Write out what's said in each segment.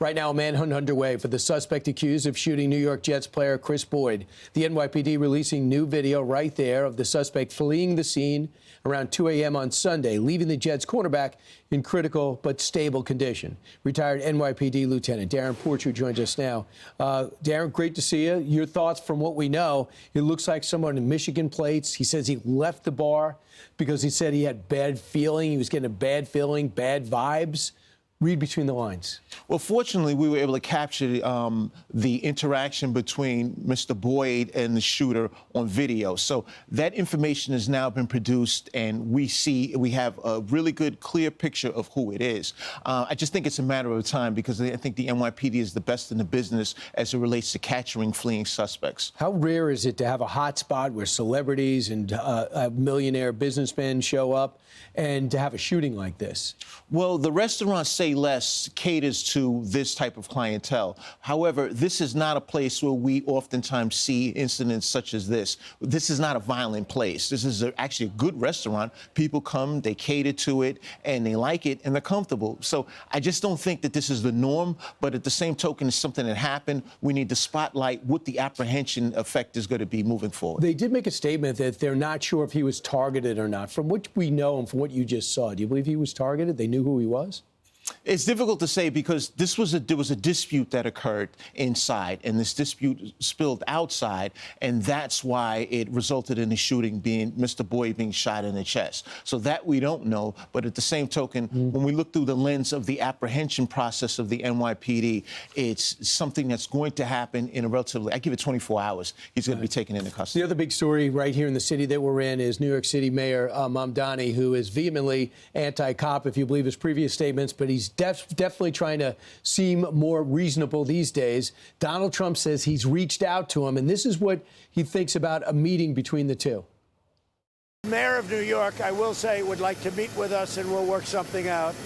Right now, a manhunt underway for the suspect accused of shooting New York Jets player Kris Boyd. The NYPD releasing new video right there of the suspect fleeing the scene around 2 a.m. on Sunday, leaving the Jets cornerback in critical but stable condition. Retired NYPD Lieutenant Darren Porcher joins us now. Darren, great to see you. Your thoughts from what we know. It looks like someone in Michigan plates. He says he left the bar because he said he had bad feeling. He was getting a bad feeling, bad vibes. Read between the lines. Well, fortunately, we were able to capture the interaction between Mr. Boyd and the shooter on video. So that information has now been produced, and we have a really good, clear picture of who it is. I just think it's a matter of time because I think the NYPD is the best in the business as it relates to capturing fleeing suspects. How rare is it to have a hot spot where celebrities and millionaire businessmen show up and to have a shooting like this? Well, the restaurant Say Less caters to this type of clientele. However, this is not a place where we oftentimes see incidents such as this. This is not a violent place. This is actually a good restaurant. People come, they cater to it, and they like it, and they're comfortable. So I just don't think that this is the norm, but at the same token, it's something that happened. We need to spotlight what the apprehension effect is going to be moving forward. They did make a statement that they're not sure if he was targeted or not. From what we know and from what you just saw, do you believe he was targeted? They knew who he was? It's difficult to say because there was a dispute that occurred inside, and this dispute spilled outside, and that's why it resulted in the shooting being Mr. Boyd being shot in the chest. So that we don't know, but at the same token, when we look through the lens of the apprehension process of the NYPD, it's something that's going to happen in a relatively, I give it 24 hours, he's going to be taken into custody. The other big story right here in the city that we're in is New York City Mayor Mamdani, who is vehemently anti-cop, if you believe his previous statements, but he's definitely trying to seem more reasonable these days. Donald Trump says he's reached out to him, and this is what he thinks about a meeting between the two. The mayor of New York, I will say, would like to meet with us, and we'll work something out.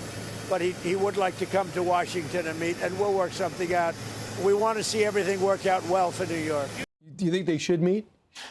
But he would like to come to Washington and meet, and we'll work something out. We want to see everything work out well for New York. Do you think they should meet?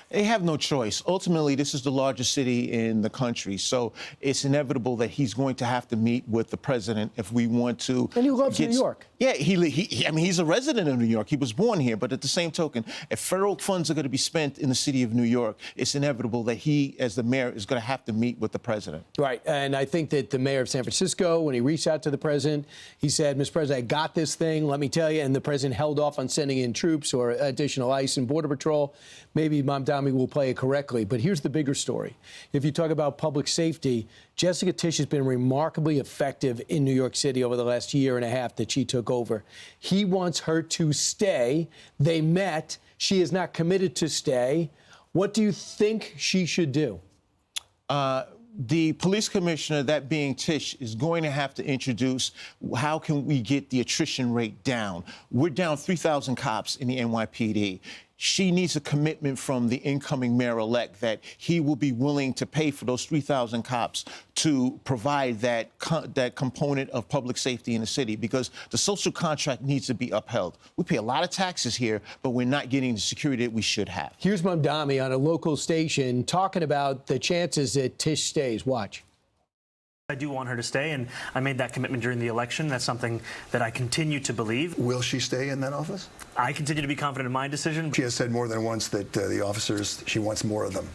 They have no choice. Ultimately, this is the largest city in the country, so it's inevitable that he's going to have to meet with the president if we want to. And he loves New York. Yeah, I mean, he's a resident of New York. He was born here, but at the same token, if federal funds are going to be spent in the city of New York, it's inevitable that he, as the mayor, is going to have to meet with the president. Right, and I think that the mayor of San Francisco, when he reached out to the president, he said, Mr. President, I got this thing, let me tell you, and the president held off on sending in troops or additional ICE and Border Patrol. Maybe Mamdani will play it correctly, but here's the bigger story. If you talk about public safety, Jessica Tisch has been remarkably effective in New York City over the last year and a half that she took over. He wants her to stay. They met. She is not committed to stay. What do you think she should do? The police commissioner, that being Tisch, is going to have to introduce how can we get the attrition rate down. We're down 3,000 cops in the NYPD. She needs a commitment from the incoming mayor-elect that he will be willing to pay for those 3,000 cops to provide that component of public safety in the city, because the social contract needs to be upheld. We pay a lot of taxes here, but we're not getting the security that we should have. Here's Mamdani on a local station talking about the chances that Tisch stays. Watch. I do want her to stay, and I made that commitment during the election. That's something that I continue to believe. Will she stay in that office? I continue to be confident in my decision. She has said more than once that the officers, she wants more of them,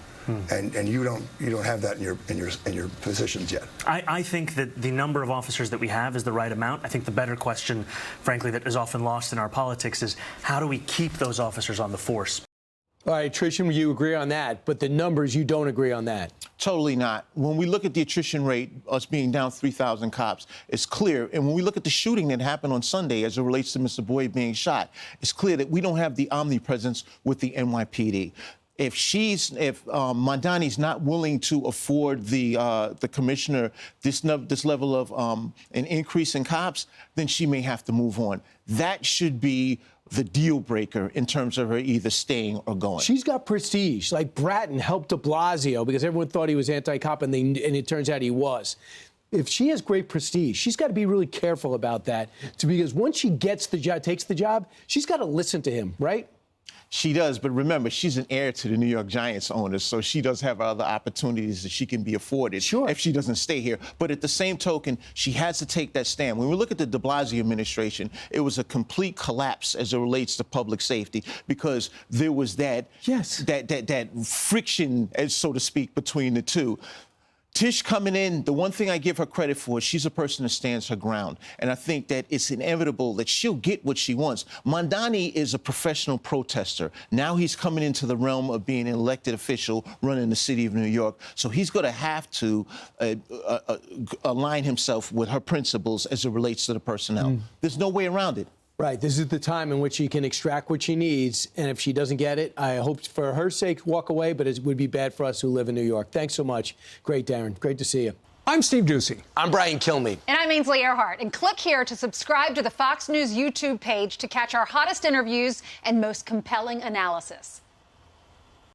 and you don't have that in your positions yet. I think that the number of officers that we have is the right amount. I think the better question, frankly, that is often lost in our politics is how do we keep those officers on the force? All right, Trish, you agree on that, but the numbers, you don't agree on that. Totally not. When we look at the attrition rate, us being down 3,000 cops, it's clear. And when we look at the shooting that happened on Sunday as it relates to Mr. Boyd being shot, it's clear that we don't have the omnipresence with the NYPD. If Mamdani's not willing to afford the commissioner this level of an increase in cops, then she may have to move on. That should be the deal breaker in terms of her either staying or going. She's got prestige. Like Bratton helped de Blasio because everyone thought he was anti-cop, and it turns out he was. If she has great prestige, she's got to be really careful about that, because once she gets the job, takes the job, she's got to listen to him, right? She does, but remember, she's an heir to the New York Giants owners, so she does have other opportunities that she can be afforded if she doesn't stay here. But at the same token, she has to take that stand. When we look at the de Blasio administration, it was a complete collapse as it relates to public safety because there was that friction, as so to speak, between the two. Tish coming in, the one thing I give her credit for is she's a person that stands her ground. And I think that it's inevitable that she'll get what she wants. Mondani is a professional protester. Now he's coming into the realm of being an elected official running the city of New York. So he's going to have to align himself with her principles as it relates to the personnel. There's no way around it. Right. This is the time in which she can extract what she needs. And if she doesn't get it, I hope for her sake walk away, but it would be bad for us who live in New York. Thanks so much. Great, Darren. Great to see you. I'm Steve Doocy. I'm Brian Kilmeade. And I'm Ainsley Earhart. And click here to subscribe to the Fox News YouTube page to catch our hottest interviews and most compelling analysis.